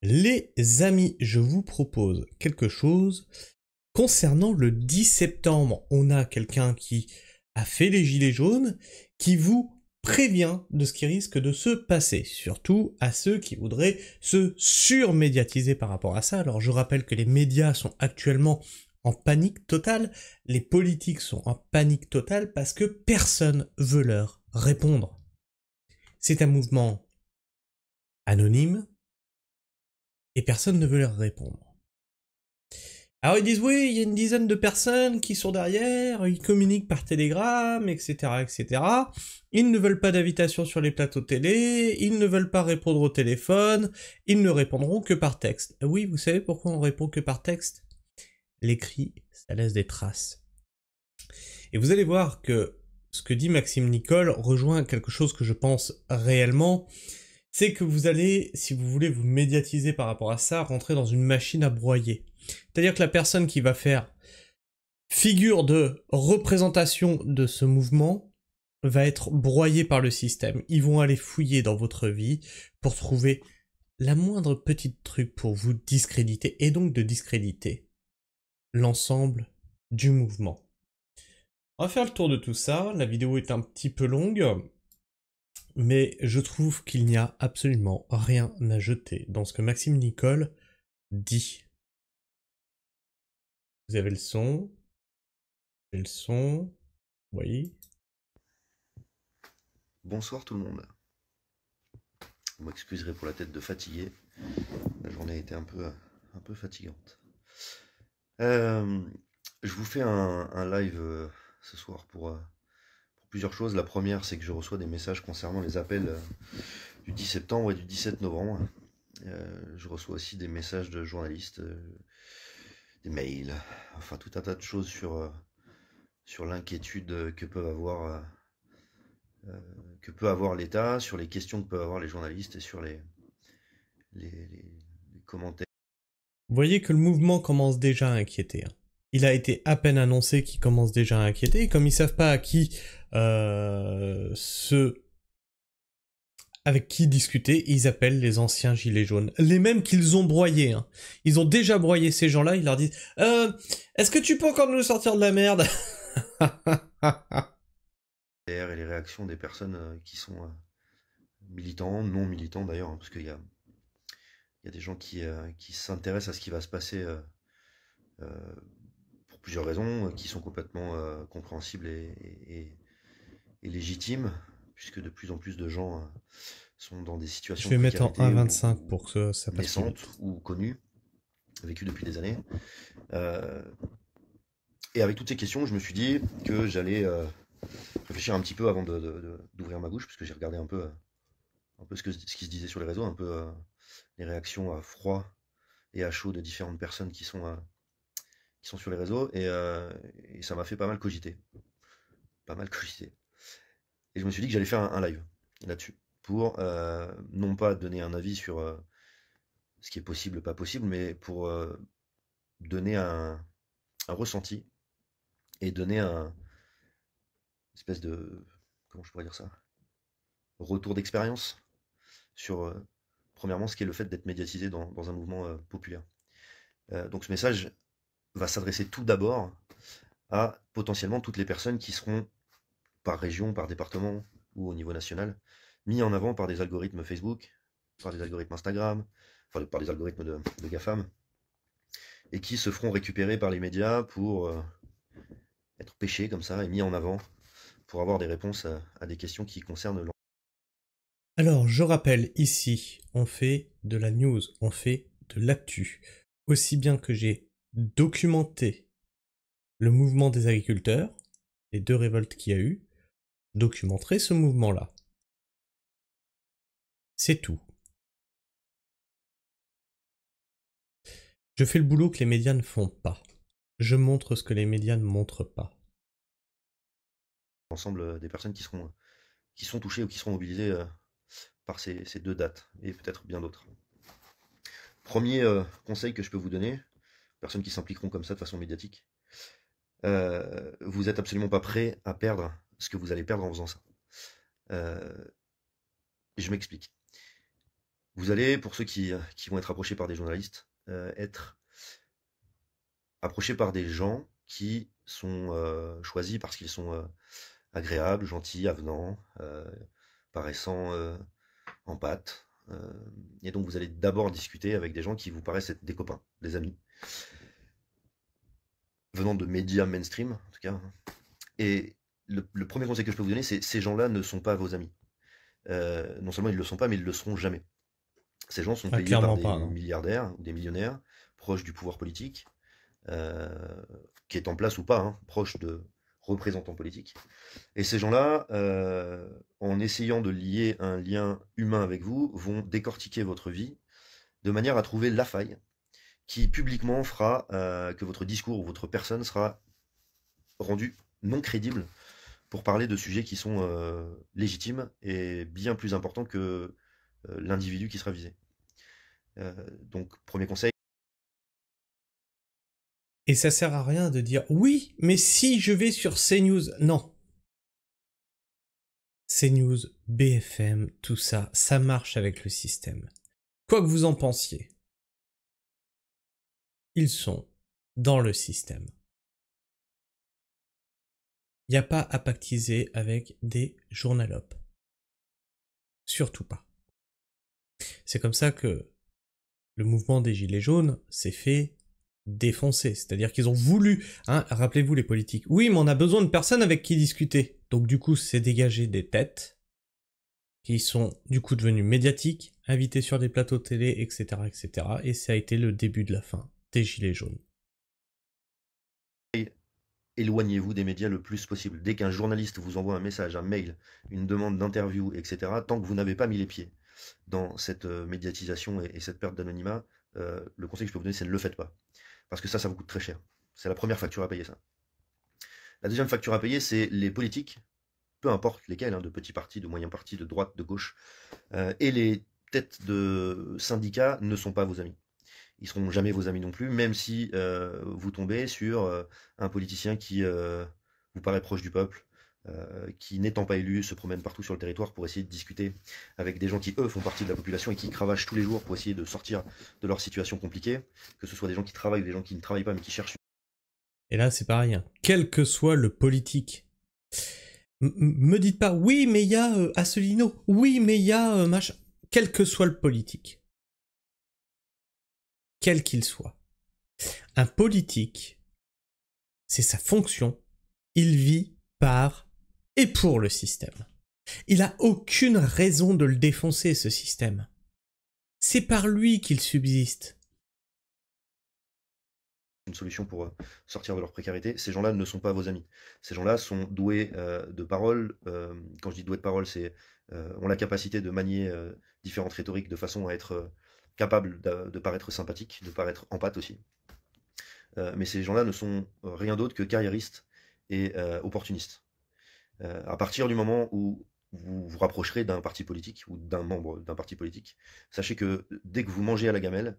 Les amis, je vous propose quelque chose concernant le 10 septembre. On a quelqu'un qui a fait les gilets jaunes, qui vous prévient de ce qui risque de se passer, surtout à ceux qui voudraient se surmédiatiser par rapport à ça. Alors je rappelle que les médias sont actuellement en panique totale, les politiques sont en panique totale parce que personne veut leur répondre. C'est un mouvement anonyme et personne ne veut leur répondre. Alors ils disent oui, il y a une dizaine de personnes qui sont derrière, ils communiquent par télégramme, etc., etc. Ils ne veulent pas d'invitation sur les plateaux télé, ils ne veulent pas répondre au téléphone, ils ne répondront que par texte. Oui, vous savez pourquoi on répond que par texte? L'écrit, ça laisse des traces. Et vous allez voir que ce que dit Maxime Nicole rejoint quelque chose que je pense réellement, c'est que vous allez, si vous voulez vous médiatiser par rapport à ça, rentrer dans une machine à broyer. C'est-à-dire que la personne qui va faire figure de représentation de ce mouvement va être broyée par le système. Ils vont aller fouiller dans votre vie pour trouver la moindre petite truc pour vous discréditer et donc de discréditer l'ensemble du mouvement. On va faire le tour de tout ça. La vidéo est un petit peu longue, mais je trouve qu'il n'y a absolument rien à jeter dans ce que Maxime Nicole dit. Vous avez le son. Vous voyez. Bonsoir tout le monde. Vous m'excuserez pour la tête de fatigué. La journée a été un peu fatigante. Je vous fais un live ce soir pour plusieurs choses. La première, c'est que je reçois des messages concernant les appels du 10 septembre et du 17 novembre. Je reçois aussi des messages de journalistes, des mails, enfin tout un tas de choses sur l'inquiétude que peut avoir l'État, sur les questions que peuvent avoir les journalistes et sur les commentaires. Vous voyez que le mouvement commence déjà à inquiéter. Il a été à peine annoncé qu'il commence déjà à inquiéter. Et comme ils savent pas à qui avec qui discuter, ils appellent les anciens gilets jaunes. Les mêmes qu'ils ont broyés. Ils ont déjà broyé ces gens-là, ils leur disent est-ce que tu peux encore nous sortir de la merde ?» Et les réactions des personnes qui sont militants, non militants d'ailleurs, parce qu'il y a des gens qui s'intéressent à ce qui va se passer pour plusieurs raisons, qui sont complètement compréhensibles et légitimes, puisque de plus en plus de gens sont dans des Je situations vais de mettre en précarité 1.25 pour que ça passe plus naissantes vite. ou connues, vécues depuis des années. Et avec toutes ces questions, je me suis dit que j'allais réfléchir un petit peu avant d'ouvrir ma bouche, puisque j'ai regardé un peu ce qui se disait sur les réseaux, un peu les réactions à froid et à chaud de différentes personnes qui sont sur les réseaux, et ça m'a fait pas mal cogiter. Et je me suis dit que j'allais faire un live là-dessus, pour non pas donner un avis sur ce qui est possible, pas possible, mais pour donner un ressenti et donner un espèce de, comment je pourrais dire ça, retour d'expérience sur, premièrement, ce qu'est le fait d'être médiatisé dans un mouvement populaire. Donc ce message va s'adresser tout d'abord à potentiellement toutes les personnes qui seront, par région, par département ou au niveau national, mis en avant par des algorithmes Facebook, par des algorithmes Instagram, enfin par des algorithmes de GAFAM, et qui se feront récupérer par les médias pour être pêchés comme ça et mis en avant pour avoir des réponses à des questions qui concernent l'environnement. Alors, je rappelle ici, on fait de la news, on fait de l'actu. Aussi bien que j'ai documenté le mouvement des agriculteurs, les 2 révoltes qu'il y a eu, je documenterai ce mouvement-là. C'est tout. Je fais le boulot que les médias ne font pas. Je montre ce que les médias ne montrent pas. L'ensemble des personnes qui sont touchées ou qui seront mobilisées par ces 2 dates, et peut-être bien d'autres. Premier conseil que je peux vous donner, personnes qui s'impliqueront comme ça de façon médiatique, vous n'êtes absolument pas prêt à perdre ce que vous allez perdre en faisant ça. Je m'explique. Vous allez, pour ceux qui vont être approchés par des journalistes, être approchés par des gens qui sont choisis parce qu'ils sont agréables, gentils, avenants, paraissant en pâte. Et donc vous allez d'abord discuter avec des gens qui vous paraissent être des copains, des amis, venant de médias mainstream en tout cas. Et le premier conseil que je peux vous donner, c'est ces gens-là ne sont pas vos amis. Non seulement ils ne le sont pas, mais ils ne le seront jamais. Ces gens sont Ah, payés par clairement des pas, non. milliardaires ou des millionnaires proches du pouvoir politique, euh, qui est en place ou pas, hein, proches de représentants politiques. Et ces gens-là, en essayant de lier un lien humain avec vous, vont décortiquer votre vie de manière à trouver la faille qui publiquement fera que votre discours ou votre personne sera rendue non crédible pour parler de sujets qui sont légitimes et bien plus importants que l'individu qui sera visé. Donc, premier conseil. Et ça sert à rien de dire oui, mais si je vais sur CNews. Non. CNews, BFM, tout ça, ça marche avec le système. Quoi que vous en pensiez, ils sont dans le système. Il n'y a pas à pactiser avec des journalopes. Surtout pas. C'est comme ça que le mouvement des Gilets jaunes s'est fait défoncer. C'est-à-dire qu'ils ont voulu, hein, rappelez-vous les politiques, oui, mais on a besoin de personnes avec qui discuter. Donc du coup, c'est dégagé des têtes qui sont du coup devenues médiatiques, invitées sur des plateaux télé, etc., etc. Et ça a été le début de la fin des Gilets jaunes. Éloignez-vous des médias le plus possible. Dès qu'un journaliste vous envoie un message, un mail, une demande d'interview, etc., tant que vous n'avez pas mis les pieds dans cette médiatisation et cette perte d'anonymat, le conseil que je peux vous donner, c'est ne le faites pas. Parce que ça vous coûte très cher. C'est la première facture à payer, ça. La deuxième facture à payer, c'est les politiques, peu importe lesquels, hein, de petits partis, de moyens partis, de droite, de gauche, et les têtes de syndicats ne sont pas vos amis. Ils seront jamais vos amis non plus, même si vous tombez sur un politicien qui vous paraît proche du peuple, qui n'étant pas élu se promène partout sur le territoire pour essayer de discuter avec des gens qui eux font partie de la population et qui cravachent tous les jours pour essayer de sortir de leur situation compliquée, que ce soit des gens qui travaillent ou des gens qui ne travaillent pas mais qui cherchent. Et là, c'est pareil, hein. Quel que soit le politique. Me dites pas, oui, mais il y a Asselineau, oui, mais il y a machin. Quel que soit le politique. Quel qu'il soit. Un politique, c'est sa fonction. Il vit par et pour le système. Il a aucune raison de le défoncer, ce système. C'est par lui qu'il subsiste. Une solution pour sortir de leur précarité. Ces gens-là ne sont pas vos amis. Ces gens-là sont doués de parole. Quand je dis doués de parole, c'est ont la capacité de manier différentes rhétoriques de façon à être capables de paraître sympathiques, de paraître empathes aussi. Mais ces gens-là ne sont rien d'autre que carriéristes et opportunistes. À partir du moment où vous vous rapprocherez d'un parti politique ou d'un membre d'un parti politique, sachez que dès que vous mangez à la gamelle,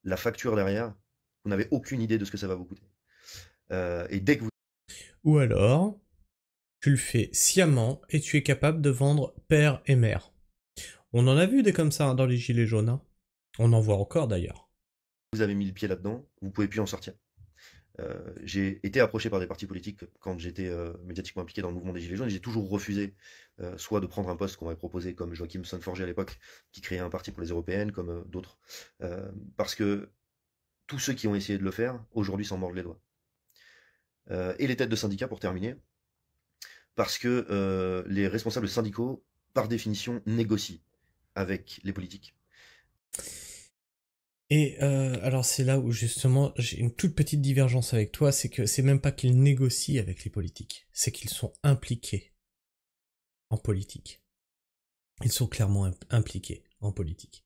la facture derrière, vous n'avez aucune idée de ce que ça va vous coûter. Et dès que vous... Ou alors, tu le fais sciemment et tu es capable de vendre père et mère. On en a vu des comme ça hein, dans les Gilets jaunes. Hein. On en voit encore d'ailleurs. Vous avez mis le pied là-dedans, vous ne pouvez plus en sortir. J'ai été approché par des partis politiques quand j'étais médiatiquement impliqué dans le mouvement des Gilets jaunes. J'ai toujours refusé soit de prendre un poste qu'on m'avait proposé, comme Joachim Sonforger à l'époque, qui créait un parti pour les européennes, comme d'autres, parce que tous ceux qui ont essayé de le faire, aujourd'hui s'en mordent les doigts. Et les têtes de syndicats, pour terminer, parce que les responsables syndicaux, par définition, négocient avec les politiques. Et alors c'est là où justement j'ai une toute petite divergence avec toi, c'est que c'est même pas qu'ils négocient avec les politiques, c'est qu'ils sont impliqués en politique. Ils sont clairement impliqués en politique.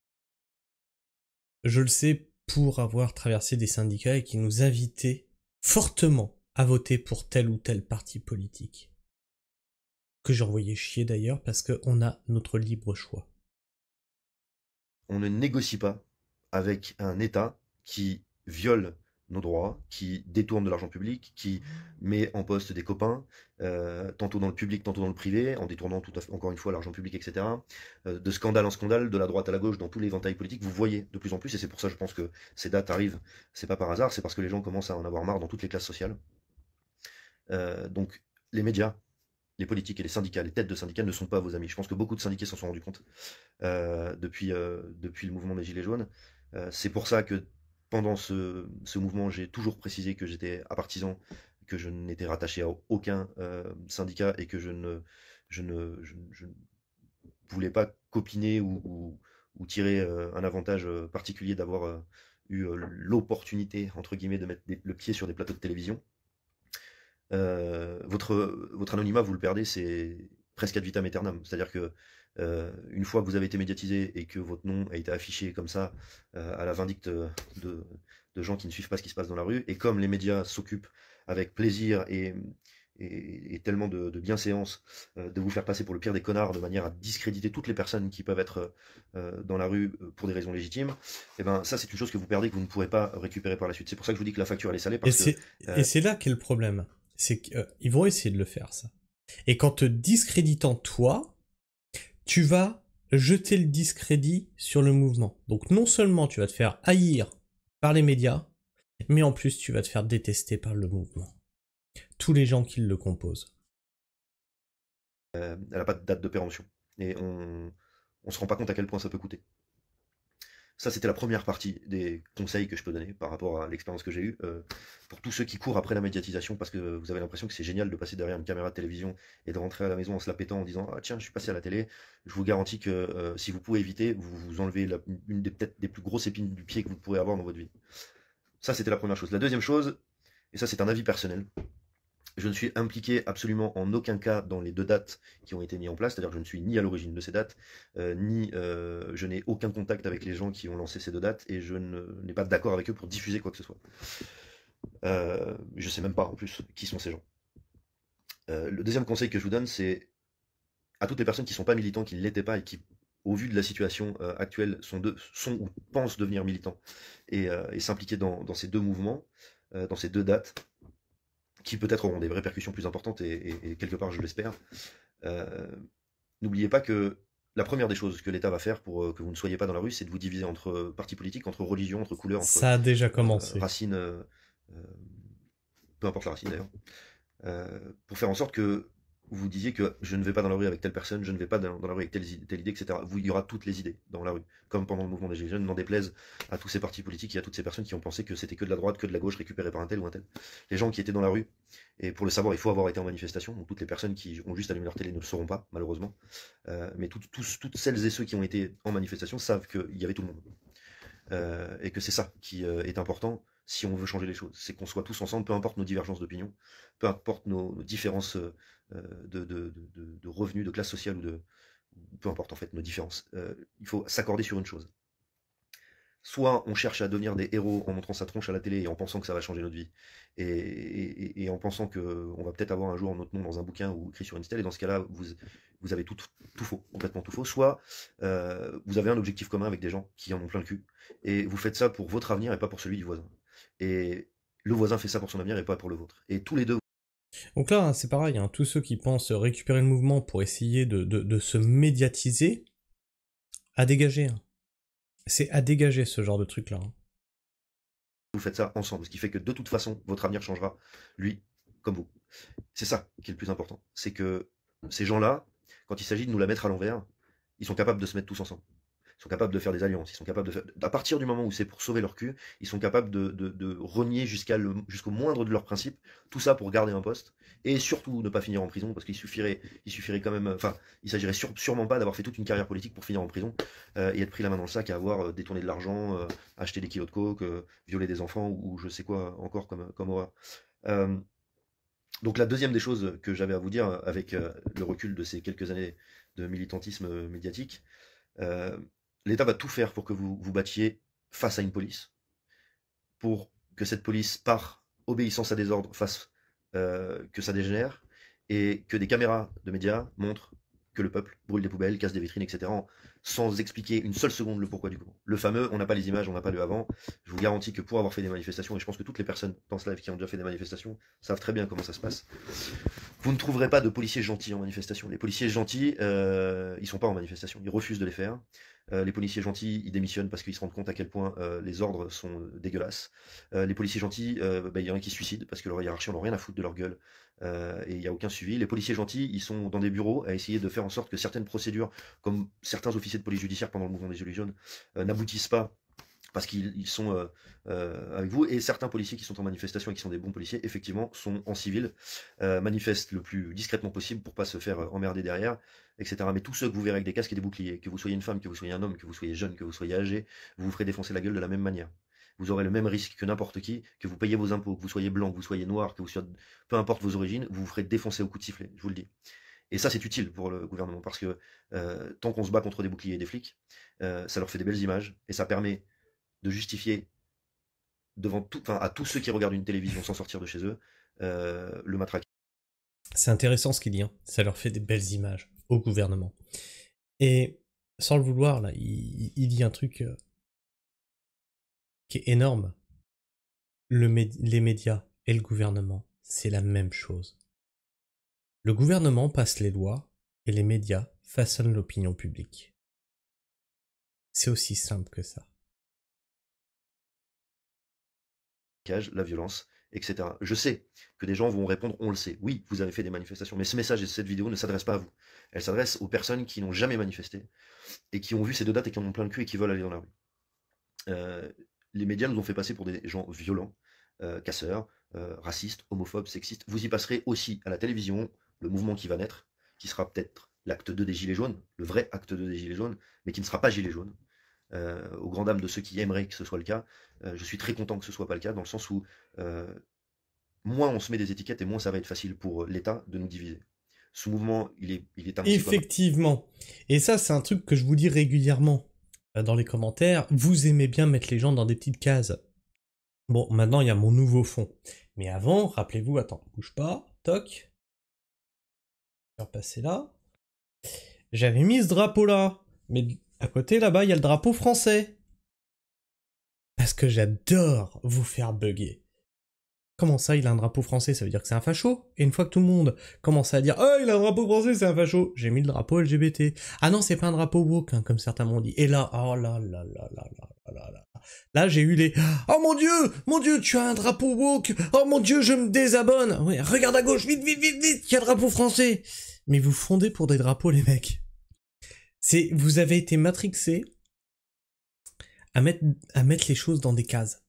Je le sais pour avoir traversé des syndicats et qui nous invitaient fortement à voter pour tel ou tel parti politique. Que j'envoyais chier d'ailleurs parce qu'on a notre libre choix. On ne négocie pas avec un État qui viole nos droits, qui détourne de l'argent public, qui met en poste des copains, tantôt dans le public, tantôt dans le privé, en détournant encore une fois l'argent public, etc. De scandale en scandale, de la droite à la gauche, dans tous les éventails politiques, vous voyez de plus en plus, et c'est pour ça je pense que ces dates arrivent, c'est pas par hasard, c'est parce que les gens commencent à en avoir marre dans toutes les classes sociales. Donc les médias, les politiques et les syndicats, les têtes de syndicats ne sont pas vos amis. Je pense que beaucoup de syndiqués s'en sont rendus compte depuis le mouvement des Gilets jaunes. C'est pour ça que pendant ce mouvement, j'ai toujours précisé que j'étais partisan, que je n'étais rattaché à aucun syndicat et que je ne voulais pas copiner ou tirer un avantage particulier d'avoir eu l'opportunité, entre guillemets, de mettre le pied sur des plateaux de télévision. Votre anonymat, vous le perdez, c'est presque ad vitam aeternam. C'est-à-dire que une fois que vous avez été médiatisé et que votre nom a été affiché comme ça à la vindicte de gens qui ne suivent pas ce qui se passe dans la rue, et comme les médias s'occupent avec plaisir et tellement de bienséance de vous faire passer pour le pire des connards de manière à discréditer toutes les personnes qui peuvent être dans la rue pour des raisons légitimes, et ben ça c'est une chose que vous perdez, que vous ne pourrez pas récupérer par la suite. C'est pour ça que je vous dis que la facture elle est salée, parce que Et c'est là qu'est le problème. C'est qu'ils vont essayer de le faire, ça. Et qu'en te discréditant toi, tu vas jeter le discrédit sur le mouvement. Donc non seulement tu vas te faire haïr par les médias, mais en plus tu vas te faire détester par le mouvement. Tous les gens qui le composent. elle n'a pas de date de péremption. Et on se rend pas compte à quel point ça peut coûter. Ça, c'était la première partie des conseils que je peux donner par rapport à l'expérience que j'ai eue. Pour tous ceux qui courent après la médiatisation, parce que vous avez l'impression que c'est génial de passer derrière une caméra de télévision et de rentrer à la maison en se la pétant en disant « Ah tiens, je suis passé à la télé », je vous garantis que si vous pouvez éviter, vous vous enlevez une des peut-être des plus grosses épines du pied que vous pourrez avoir dans votre vie. Ça, c'était la première chose. La deuxième chose, et ça c'est un avis personnel, je ne suis impliqué absolument en aucun cas dans les deux dates qui ont été mises en place, c'est-à-dire que je ne suis ni à l'origine de ces dates, ni je n'ai aucun contact avec les gens qui ont lancé ces deux dates, et je n'ai pas d'accord avec eux pour diffuser quoi que ce soit. Je sais même pas en plus qui sont ces gens. Le deuxième conseil que je vous donne, c'est à toutes les personnes qui ne sont pas militants, qui ne l'étaient pas et qui, au vu de la situation actuelle, sont ou pensent devenir militants et s'impliquer dans ces deux mouvements, dans ces deux dates, qui peut-être auront des répercussions plus importantes et quelque part je l'espère. N'oubliez pas que la première des choses que l'État va faire pour que vous ne soyez pas dans la rue, c'est de vous diviser entre partis politiques, entre religions, entre couleurs, entre Ça a déjà commencé. racines, peu importe la racine d'ailleurs, pour faire en sorte que vous disiez que je ne vais pas dans la rue avec telle personne, je ne vais pas dans la rue avec telle idée, etc. Il y aura toutes les idées dans la rue, comme pendant le mouvement des Gilets jaunes, n'en déplaise à tous ces partis politiques et à toutes ces personnes qui ont pensé que c'était que de la droite, que de la gauche récupérée par un tel ou un tel. Les gens qui étaient dans la rue, et pour le savoir, il faut avoir été en manifestation, donc toutes les personnes qui ont juste allumé leur télé ne le sauront pas, malheureusement, mais toutes celles et ceux qui ont été en manifestation savent qu'il y avait tout le monde. Et que c'est ça qui est important si on veut changer les choses. C'est qu'on soit tous ensemble, peu importe nos divergences d'opinion, peu importe nos différences de revenus, de classe sociale, peu importe en fait nos différences. Il faut s'accorder sur une chose. Soit on cherche à devenir des héros en montrant sa tronche à la télé et en pensant que ça va changer notre vie, et en pensant qu'on va peut-être avoir un jour notre nom dans un bouquin ou écrit sur une stèle, et dans ce cas-là, vous avez tout faux, complètement tout faux. Soit vous avez un objectif commun avec des gens qui en ont plein le cul, et vous faites ça pour votre avenir et pas pour celui du voisin. Et le voisin fait ça pour son avenir et pas pour le vôtre. Et tous les deux. Donc là, c'est pareil, hein, tous ceux qui pensent récupérer le mouvement pour essayer de se médiatiser, à dégager. Hein. C'est à dégager ce genre de truc-là. Hein. Vous faites ça ensemble, ce qui fait que de toute façon, votre avenir changera, lui comme vous. C'est ça qui est le plus important. C'est que ces gens-là, quand il s'agit de nous la mettre à l'envers, ils sont capables de se mettre tous ensemble. Ils sont capables de faire des alliances, ils sont capables de faire... À partir du moment où c'est pour sauver leur cul, ils sont capables de renier jusqu'au moindre de leurs principes, tout ça pour garder un poste, et surtout ne pas finir en prison, parce qu'il suffirait quand même... Enfin, il s'agirait sûrement pas d'avoir fait toute une carrière politique pour finir en prison, et être pris la main dans le sac à avoir détourné de l'argent, acheté des kilos de coke, violé des enfants, ou je sais quoi encore comme horreur. Donc la deuxième des choses que j'avais à vous dire, avec le recul de ces quelques années de militantisme médiatique, l'État va tout faire pour que vous vous battiez face à une police, pour que cette police, par obéissance à des ordres, fasse que ça dégénère, et que des caméras de médias montrent que le peuple brûle des poubelles, casse des vitrines, etc. Sans expliquer une seule seconde le pourquoi du comment. Le fameux, on n'a pas les images, on n'a pas le avant. Je vous garantis que pour avoir fait des manifestations, et je pense que toutes les personnes dans ce live qui ont déjà fait des manifestations savent très bien comment ça se passe, vous ne trouverez pas de policiers gentils en manifestation. Les policiers gentils, ils sont pas en manifestation, ils refusent de les faire. Les policiers gentils, ils démissionnent parce qu'ils se rendent compte à quel point les ordres sont dégueulasses. Les policiers gentils, il y en a qui se suicident parce que leur hiérarchie n'ont rien à foutre de leur gueule et il n'y a aucun suivi. Les policiers gentils, ils sont dans des bureaux à essayer de faire en sorte que certaines procédures, comme certains officiers de police judiciaire pendant le mouvement des Gilets jaunes, n'aboutissent pas parce qu'ils sont avec vous, et certains policiers qui sont en manifestation et qui sont des bons policiers, effectivement, sont en civil, manifestent le plus discrètement possible pour pas se faire emmerder derrière, etc. Mais tous ceux que vous verrez avec des casques et des boucliers, que vous soyez une femme, que vous soyez un homme, que vous soyez jeune, que vous soyez âgé, vous vous ferez défoncer la gueule de la même manière. Vous aurez le même risque que n'importe qui, que vous payez vos impôts, que vous soyez blanc, que vous soyez noir, que vous soyez, peu importe vos origines, vous vous ferez défoncer au coup de sifflet, je vous le dis. Et ça, c'est utile pour le gouvernement, parce que tant qu'on se bat contre des boucliers et des flics, ça leur fait des belles images, et ça permet de justifier devant tout, enfin, à tous ceux qui regardent une télévision sans sortir de chez eux, le matraquer. C'est intéressant ce qu'il dit, hein. Ça leur fait des belles images au gouvernement. Et sans le vouloir, là, il dit un truc qui est énorme. Les médias et le gouvernement, c'est la même chose. Le gouvernement passe les lois et les médias façonnent l'opinion publique. C'est aussi simple que ça. La violence, etc. Je sais que des gens vont répondre, on le sait, oui, vous avez fait des manifestations, mais ce message et cette vidéo ne s'adresse pas à vous. Elle s'adresse aux personnes qui n'ont jamais manifesté, et qui ont vu ces deux dates et qui en ont plein le cul et qui veulent aller dans la rue. Les médias nous ont fait passer pour des gens violents, casseurs, racistes, homophobes, sexistes. Vous y passerez aussi à la télévision le mouvement qui va naître, qui sera peut-être l'acte 2 des Gilets jaunes, le vrai acte 2 des Gilets jaunes, mais qui ne sera pas Gilets jaunes. Aux grandes dames de ceux qui aimeraient que ce soit le cas, je suis très content que ce soit pas le cas, dans le sens où moins on se met des étiquettes et moins ça va être facile pour l'État de nous diviser. Ce mouvement, il est un petit peu... Effectivement. Et ça, c'est un truc que je vous dis régulièrement dans les commentaires. Vous aimez bien mettre les gens dans des petites cases. Bon, maintenant, il y a mon nouveau fond. Mais avant, rappelez-vous, attends, bouge pas, toc. Je vais repasser là. J'avais mis ce drapeau-là. Mais à côté, là-bas, il y a le drapeau français. Parce que j'adore vous faire bugger. Comment ça, il a un drapeau français, ça veut dire que c'est un facho? Et une fois que tout le monde commence à dire « Oh, il a un drapeau français, c'est un facho !» J'ai mis le drapeau LGBT. Ah non, c'est pas un drapeau woke, hein, comme certains m'ont dit. Et là, oh là là là là là là là. Là, j'ai eu les « Oh mon Dieu, tu as un drapeau woke! Oh mon Dieu, je me désabonne! Ouais, regarde à gauche, vite, vite, vite, vite, il y a un drapeau français !» Mais vous fondez pour des drapeaux, les mecs. Vous avez été matrixés à mettre les choses dans des cases.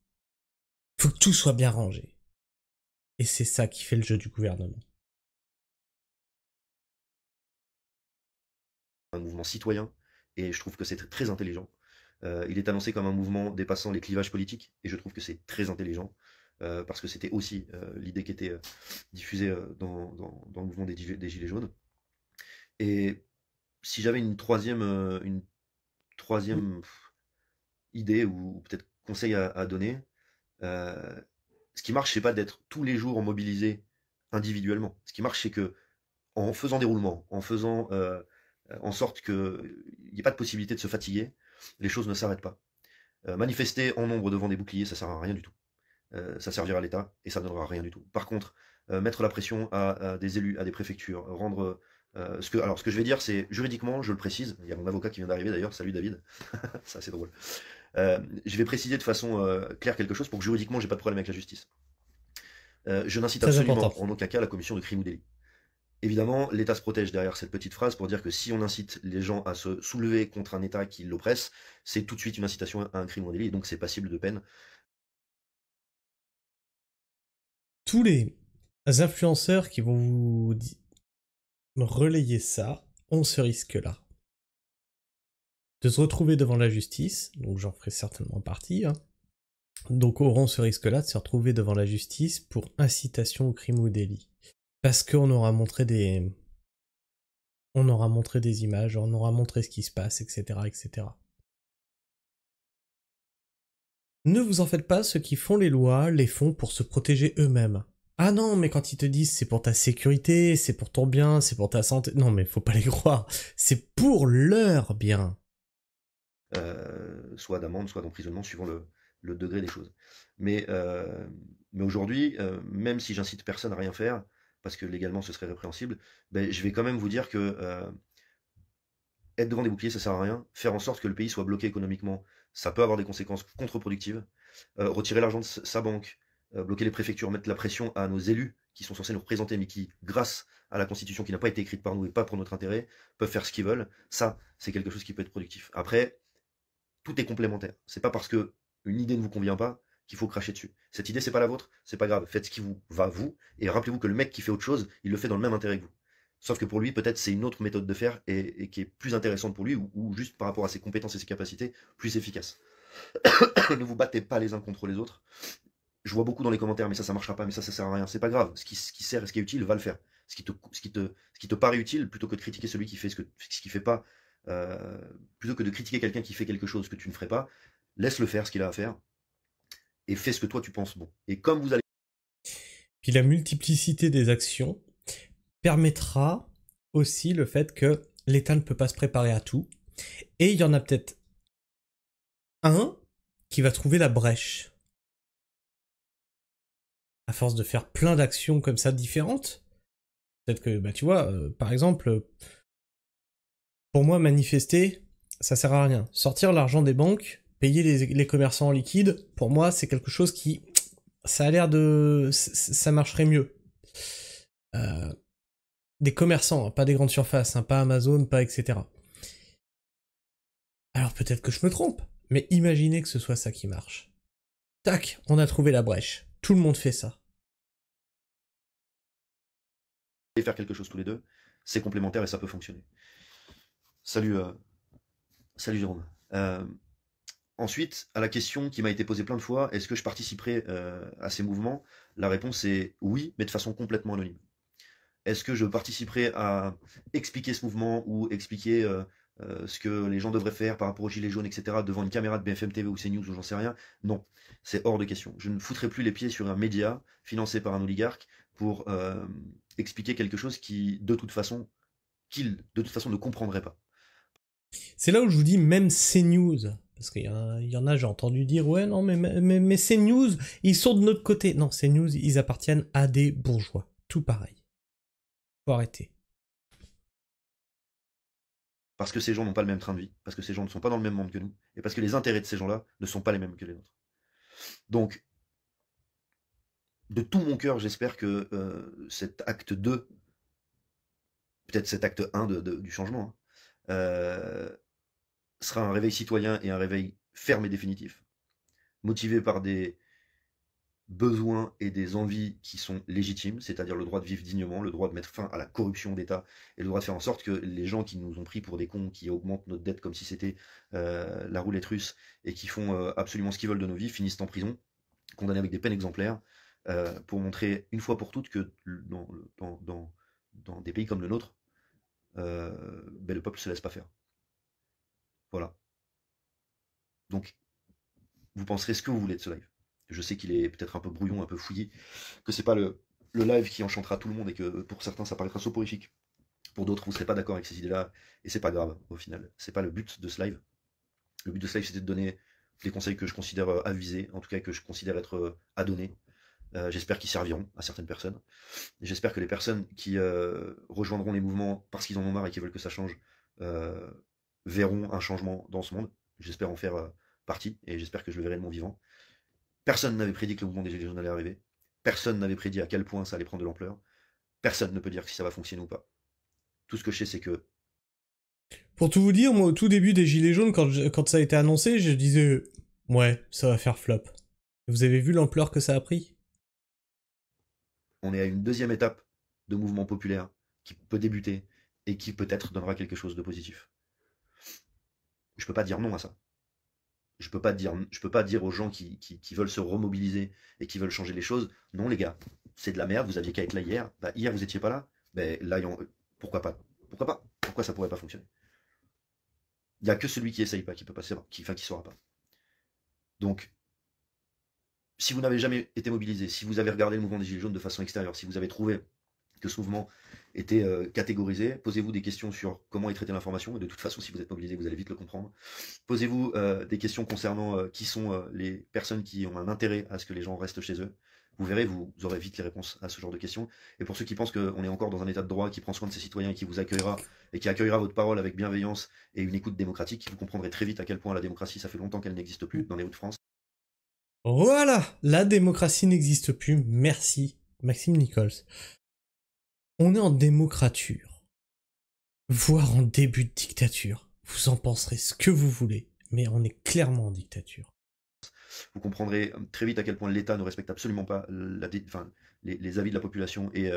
Faut que tout soit bien rangé. Et c'est ça qui fait le jeu du gouvernement. Un mouvement citoyen, et je trouve que c'est très intelligent. Il est annoncé comme un mouvement dépassant les clivages politiques, et je trouve que c'est très intelligent, parce que c'était aussi l'idée qui était diffusée dans le mouvement des Gilets jaunes. Et si j'avais une troisième idée, ou peut-être conseil à donner, ce qui marche, c'est pas d'être tous les jours mobilisé individuellement. Ce qui marche, c'est que en faisant des roulements, en faisant en sorte qu'il n'y ait pas de possibilité de se fatiguer, les choses ne s'arrêtent pas. Manifester en nombre devant des boucliers, ça sert à rien du tout. Ça servira à l'État et ça ne donnera rien du tout. Par contre, mettre la pression à des élus, à des préfectures, rendre... ce que je vais dire, c'est juridiquement, je le précise, il y a mon avocat qui vient d'arriver d'ailleurs, salut David, ça c'est drôle. Je vais préciser de façon claire quelque chose pour que juridiquement j'ai pas de problème avec la justice. Je n'incite absolument en aucun cas la commission de crime ou délit. Évidemment, l'État se protège derrière cette petite phrase pour dire que si on incite les gens à se soulever contre un État qui l'oppresse, c'est tout de suite une incitation à un crime ou un délit, et donc c'est passible de peine. Tous les influenceurs qui vont vous relayer ça ont ce risque-là. De se retrouver devant la justice, donc j'en ferai certainement partie, hein. Donc auront ce risque-là de se retrouver devant la justice pour incitation au crime ou délit. Parce qu'on aura montré des... On aura montré des images, on aura montré ce qui se passe, etc., etc. Ne vous en faites pas, ceux qui font les lois les font pour se protéger eux-mêmes. Ah non, mais quand ils te disent c'est pour ta sécurité, c'est pour ton bien, c'est pour ta santé, non mais faut pas les croire, c'est pour leur bien. Soit d'amende, soit d'emprisonnement, suivant le degré des choses. Mais, euh, mais aujourd'hui, même si j'incite personne à rien faire, parce que légalement ce serait répréhensible, ben, je vais quand même vous dire que être devant des boucliers, ça sert à rien. Faire en sorte que le pays soit bloqué économiquement, ça peut avoir des conséquences contre-productives. Retirer l'argent de sa banque, bloquer les préfectures, mettre la pression à nos élus qui sont censés nous représenter, mais qui, grâce à la Constitution qui n'a pas été écrite par nous et pas pour notre intérêt, peuvent faire ce qu'ils veulent. Ça, c'est quelque chose qui peut être productif. Après, tout est complémentaire. C'est pas parce que une idée ne vous convient pas qu'il faut cracher dessus. Cette idée, c'est pas la vôtre, c'est pas grave. Faites ce qui vous va, vous, et rappelez-vous que le mec qui fait autre chose, il le fait dans le même intérêt que vous. Sauf que pour lui, peut-être c'est une autre méthode de faire et qui est plus intéressante pour lui, ou juste par rapport à ses compétences et ses capacités, plus efficace. Ne vous battez pas les uns contre les autres. Je vois beaucoup dans les commentaires, mais ça marchera pas, mais ça sert à rien. C'est pas grave. Ce qui sert et ce qui est utile, va le faire. Ce qui te paraît utile, plutôt que de critiquer celui qui fait ce qui fait pas, euh, plutôt que de critiquer quelqu'un qui fait quelque chose que tu ne ferais pas, laisse-le faire ce qu'il a à faire et fais ce que toi tu penses bon. Et comme vous allez. Puis la multiplicité des actions permettra aussi le fait que l'État ne peut pas se préparer à tout, et il y en a peut-être un qui va trouver la brèche. À force de faire plein d'actions comme ça différentes, peut-être que, bah tu vois, par exemple, pour moi, manifester, ça sert à rien. Sortir l'argent des banques, payer les commerçants en liquide, pour moi, c'est quelque chose qui, ça a l'air de, ça marcherait mieux. Euh, des commerçants, hein, pas des grandes surfaces, hein, pas Amazon, pas etc. Alors peut-être que je me trompe, mais imaginez que ce soit ça qui marche. Tac, on a trouvé la brèche. Tout le monde fait ça. Faire quelque chose tous les deux, c'est complémentaire et ça peut fonctionner. Salut, salut Jérôme. Ensuite, à la question qui m'a été posée plein de fois, est-ce que je participerai à ces mouvements? La réponse est oui, mais de façon complètement anonyme. Est-ce que je participerai à expliquer ce mouvement ou expliquer ce que les gens devraient faire par rapport aux gilets jaunes, etc., devant une caméra de BFM TV ou CNews ou j'en sais rien? Non, c'est hors de question. Je ne foutrai plus les pieds sur un média financé par un oligarque pour expliquer quelque chose qui, de toute façon, qu'il, de toute façon, ne comprendrait pas. C'est là où je vous dis même CNews. Parce qu'il y en a, j'ai entendu dire, ouais, non, mais CNews, ils sont de notre côté. Non, CNews, ils appartiennent à des bourgeois. Tout pareil. Faut arrêter. Parce que ces gens n'ont pas le même train de vie, parce que ces gens ne sont pas dans le même monde que nous, et parce que les intérêts de ces gens-là ne sont pas les mêmes que les nôtres. Donc, de tout mon cœur, j'espère que cet acte 2, peut-être cet acte 1 du changement, hein, sera un réveil citoyen et un réveil ferme et définitif, motivé par des besoins et des envies qui sont légitimes, c'est-à-dire le droit de vivre dignement, le droit de mettre fin à la corruption d'État et le droit de faire en sorte que les gens qui nous ont pris pour des cons, qui augmentent notre dette comme si c'était la roulette russe et qui font absolument ce qu'ils veulent de nos vies, finissent en prison, condamnés avec des peines exemplaires, pour montrer une fois pour toutes que dans des pays comme le nôtre, ben, le peuple ne se laisse pas faire. Voilà. Donc, vous penserez ce que vous voulez de ce live. Je sais qu'il est peut-être un peu brouillon, un peu fouillé, que c'est pas le live qui enchantera tout le monde et que pour certains ça paraîtra soporifique. Pour d'autres, vous ne serez pas d'accord avec ces idées-là et c'est pas grave au final. C'est pas le but de ce live. Le but de ce live, c'était de donner des conseils que je considère avisés, en tout cas que je considère être à donner. J'espère qu'ils serviront à certaines personnes. J'espère que les personnes qui rejoindront les mouvements parce qu'ils en ont marre et qui veulent que ça change euh, verront un changement dans ce monde. J'espère en faire partie et j'espère que je le verrai de mon vivant. Personne n'avait prédit que le mouvement des Gilets jaunes allait arriver. Personne n'avait prédit à quel point ça allait prendre de l'ampleur. Personne ne peut dire si ça va fonctionner ou pas. Tout ce que je sais, c'est que Pour tout vous dire, moi, au tout début des Gilets jaunes, quand ça a été annoncé, je disais, ouais, ça va faire flop. Vous avez vu l'ampleur que ça a pris? on est à une deuxième étape de mouvement populaire qui peut débuter et qui peut-être donnera quelque chose de positif. Je peux pas dire non à ça. Je peux pas dire aux gens qui veulent se remobiliser et qui veulent changer les choses, non les gars, c'est de la merde, vous aviez qu'à être là hier. Bah, hier vous étiez pas là. Ben là, pourquoi pas? Pourquoi pas? Pourquoi ça pourrait pas fonctionner? Il y a que celui qui essaye pas qui peut pas savoir, qui saura pas. Donc si vous n'avez jamais été mobilisé, si vous avez regardé le mouvement des Gilets jaunes de façon extérieure, si vous avez trouvé que ce mouvement était catégorisé, posez-vous des questions sur comment est traitée l'information, et de toute façon, si vous êtes mobilisé, vous allez vite le comprendre. Posez-vous des questions concernant qui sont les personnes qui ont un intérêt à ce que les gens restent chez eux. Vous verrez, vous aurez vite les réponses à ce genre de questions. Et pour ceux qui pensent qu'on est encore dans un état de droit, qui prend soin de ses citoyens et qui vous accueillera, et qui accueillera votre parole avec bienveillance et une écoute démocratique, vous comprendrez très vite à quel point la démocratie, ça fait longtemps qu'elle n'existe plus dans les Hauts-de-France. Voilà, la démocratie n'existe plus. Merci, Maxime Nichols. On est en démocrature, voire en début de dictature. Vous en penserez ce que vous voulez, mais on est clairement en dictature. Vous comprendrez très vite à quel point l'État ne respecte absolument pas les avis de la population et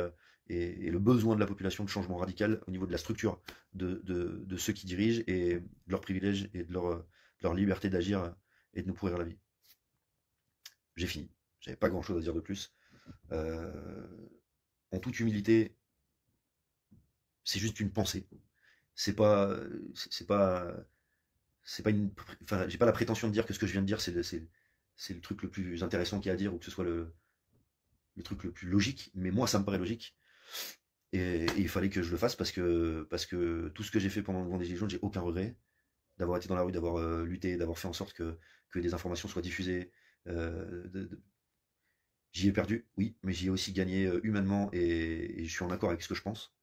le besoin de la population de changement radical au niveau de la structure de ceux qui dirigent et de leurs privilèges et de leur liberté d'agir et de nous pourrir la vie. J'ai fini. J'avais pas grand chose à dire de plus. En toute humilité, c'est juste une pensée. C'est pas une. Enfin, j'ai pas la prétention de dire que ce que je viens de dire, c'est le truc le plus intéressant qu'il y a à dire ou que ce soit le truc le plus logique. Mais moi, ça me paraît logique. Et il fallait que je le fasse parce que tout ce que j'ai fait pendant le mouvement des Gilets jaunes, j'ai aucun regret d'avoir été dans la rue, d'avoir lutté, d'avoir fait en sorte que des informations soient diffusées. J'y ai perdu, oui, mais j'y ai aussi gagné humainement et je suis en accord avec ce que je pense.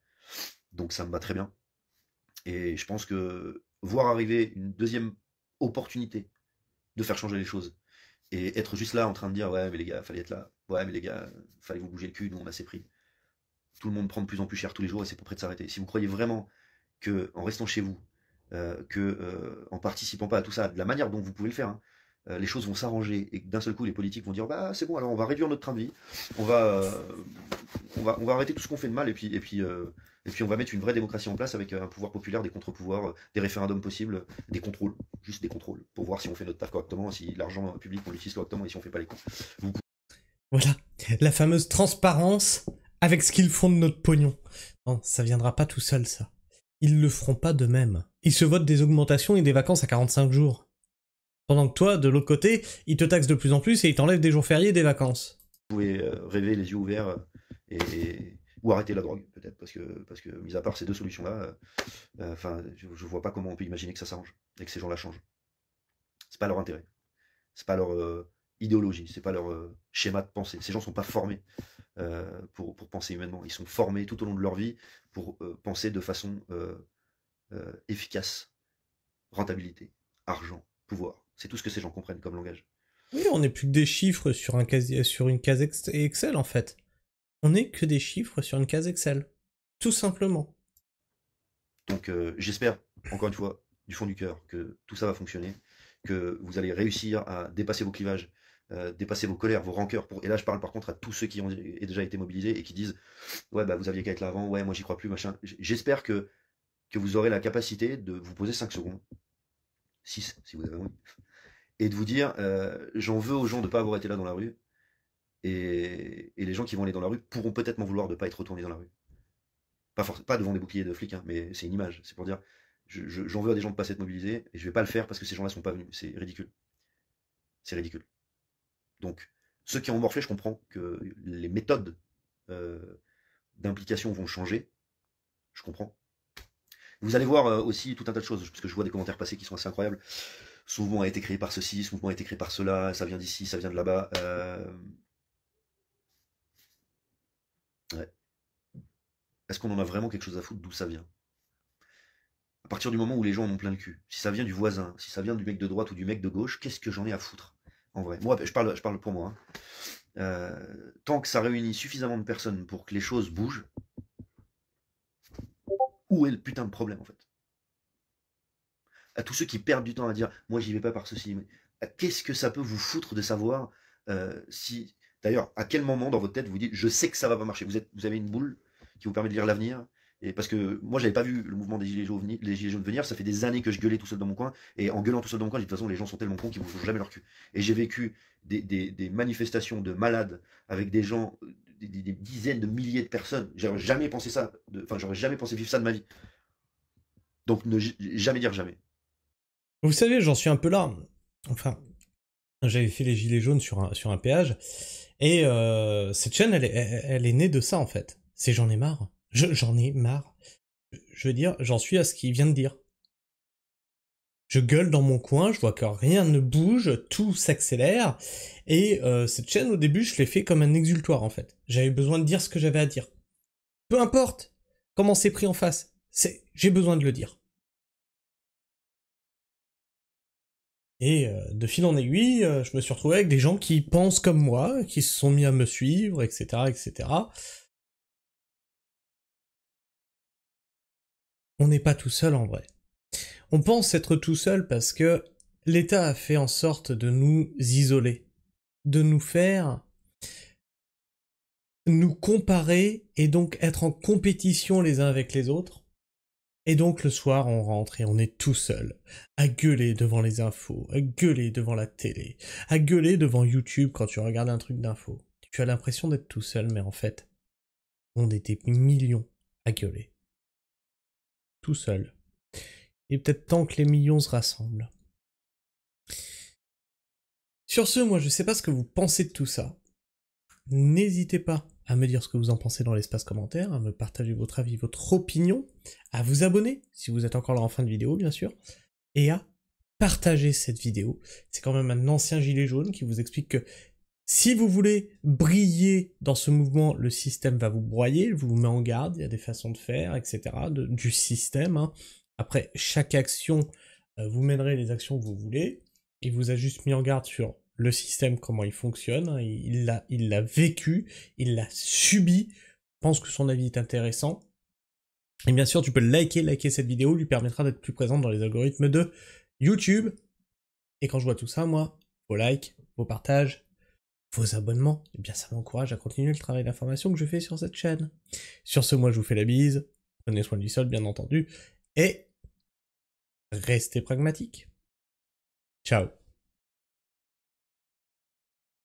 Donc ça me va très bien. Et je pense que voir arriver une deuxième opportunité de faire changer les choses et être juste là en train de dire ouais mais les gars, fallait être là, ouais mais les gars, fallait vous bouger le cul, nous on a assez pris. Tout le monde prend de plus en plus cher tous les jours et c'est pas prêt de s'arrêter. Si vous croyez vraiment que en restant chez vous, en participant pas à tout ça, de la manière dont vous pouvez le faire, hein, les choses vont s'arranger et d'un seul coup les politiques vont dire bah c'est bon alors on va réduire notre train de vie, on va arrêter tout ce qu'on fait de mal et puis on va mettre une vraie démocratie en place avec un pouvoir populaire, des contre-pouvoirs, des référendums possibles, des contrôles, juste des contrôles pour voir si on fait notre taf correctement, si l'argent public on l'utilise correctement et si on fait pas les cons. Voilà, la fameuse transparence avec ce qu'ils font de notre pognon. Non, ça viendra pas tout seul, ça. Ils le feront pas d'eux-mêmes. Ils se votent des augmentations et des vacances à 45 jours. Pendant que toi, de l'autre côté, ils te taxent de plus en plus et ils t'enlèvent des jours fériés et des vacances. Vous pouvez rêver les yeux ouverts ou arrêter la drogue, peut-être, parce que mis à part ces deux solutions-là, je vois pas comment on peut imaginer que ça s'arrange et que ces gens-là changent. C'est pas leur intérêt, c'est pas leur idéologie, c'est pas leur schéma de pensée. Ces gens sont pas formés pour penser humainement. Ils sont formés tout au long de leur vie pour penser de façon efficace. Rentabilité, argent, pouvoir. C'est tout ce que ces gens comprennent comme langage. Oui, on n'est plus que des chiffres sur une case Excel, en fait. On n'est que des chiffres sur une case Excel. Tout simplement. Donc j'espère, encore une fois, du fond du cœur, que tout ça va fonctionner, que vous allez réussir à dépasser vos clivages, dépasser vos colères, vos rancœurs. Et là, je parle par contre à tous ceux qui ont déjà été mobilisés et qui disent ouais, bah vous aviez qu'à être là avant, ouais, moi j'y crois plus, machin. J'espère que vous aurez la capacité de vous poser 5 secondes, 6 si vous avez envie, et de vous dire j'en veux aux gens de ne pas avoir été là dans la rue, et les gens qui vont aller dans la rue pourront peut-être m'en vouloir de ne pas être retournés dans la rue. Pas devant des boucliers de flics, hein, mais c'est une image. C'est pour dire j'en veux à des gens de pas s'être mobilisés et je vais pas le faire parce que ces gens-là sont pas venus. C'est ridicule. C'est ridicule. Donc, ceux qui ont morflé, je comprends que les méthodes d'implication vont changer. Je comprends. Vous allez voir aussi tout un tas de choses, parce que je vois des commentaires passés qui sont assez incroyables. Ce mouvement a été créé par ceci, ce mouvement a été créé par cela, ça vient d'ici, ça vient de là-bas. Ouais. Est-ce qu'on en a vraiment quelque chose à foutre d'où ça vient? À partir du moment où les gens en ont plein le cul, si ça vient du voisin, si ça vient du mec de droite ou du mec de gauche, qu'est-ce que j'en ai à foutre? En vrai, moi, je parle pour moi. Hein. Tant que ça réunit suffisamment de personnes pour que les choses bougent, où est le putain de problème en fait? À tous ceux qui perdent du temps à dire moi j'y vais pas par ceci, mais qu'est-ce que ça peut vous foutre de savoir si. D'ailleurs, à quel moment dans votre tête vous dites je sais que ça va pas marcher, vous avez une boule qui vous permet de lire l'avenir. Et parce que moi j'avais pas vu le mouvement des gilets jaunes venir, ça fait des années que je gueulais tout seul dans mon coin, et en gueulant tout seul dans mon coin, de toute façon les gens sont tellement cons qu'ils bougent jamais leur cul. Et j'ai vécu des manifestations de malades avec des gens, des dizaines de milliers de personnes. J'aurais jamais pensé ça, j'aurais jamais pensé vivre ça de ma vie. Donc ne jamais dire jamais. Vous savez, j'en suis un peu là. Enfin, J'avais fait les gilets jaunes sur un péage. Et cette chaîne, elle est née de ça, en fait. C'est j'en ai marre. J'en ai marre. Je veux dire, j'en suis à ce qu'il vient de dire. Je gueule dans mon coin, je vois que rien ne bouge, tout s'accélère. Et cette chaîne, au début, je l'ai fait comme un exutoire, en fait. J'avais besoin de dire ce que j'avais à dire. Peu importe comment c'est pris en face. J'ai besoin de le dire. Et de fil en aiguille, je me suis retrouvé avec des gens qui pensent comme moi, qui se sont mis à me suivre, etc., etc. On n'est pas tout seul en vrai. On pense être tout seul parce que l'État a fait en sorte de nous isoler, de nous faire nous comparer et donc être en compétition les uns avec les autres. Et donc le soir, on rentre et on est tout seul, à gueuler devant les infos, à gueuler devant la télé, à gueuler devant YouTube quand tu regardes un truc d'info. Tu as l'impression d'être tout seul, mais en fait, on est des millions à gueuler. Tout seul. Et peut-être tant que les millions se rassemblent. Sur ce, moi je sais pas ce que vous pensez de tout ça. N'hésitez pas à me dire ce que vous en pensez dans l'espace commentaire, à me partager votre avis, votre opinion, à vous abonner, si vous êtes encore là en fin de vidéo bien sûr, et à partager cette vidéo. C'est quand même un ancien gilet jaune qui vous explique que si vous voulez briller dans ce mouvement, le système va vous broyer, vous met en garde, il y a des façons de faire, etc. Du système. Hein. Après, chaque action, vous mènerez les actions que vous voulez. Il vous a juste mis en garde sur le système, comment il fonctionne. Hein. Il l'a vécu, il l'a subi. Je pense que son avis est intéressant. Et bien sûr, tu peux liker cette vidéo, lui permettra d'être plus présente dans les algorithmes de YouTube. Et quand je vois tout ça, moi, vos likes, vos partages, vos abonnements, eh bien ça m'encourage à continuer le travail d'information que je fais sur cette chaîne. Sur ce, moi je vous fais la bise, prenez soin du sol bien entendu, et restez pragmatiques. Ciao.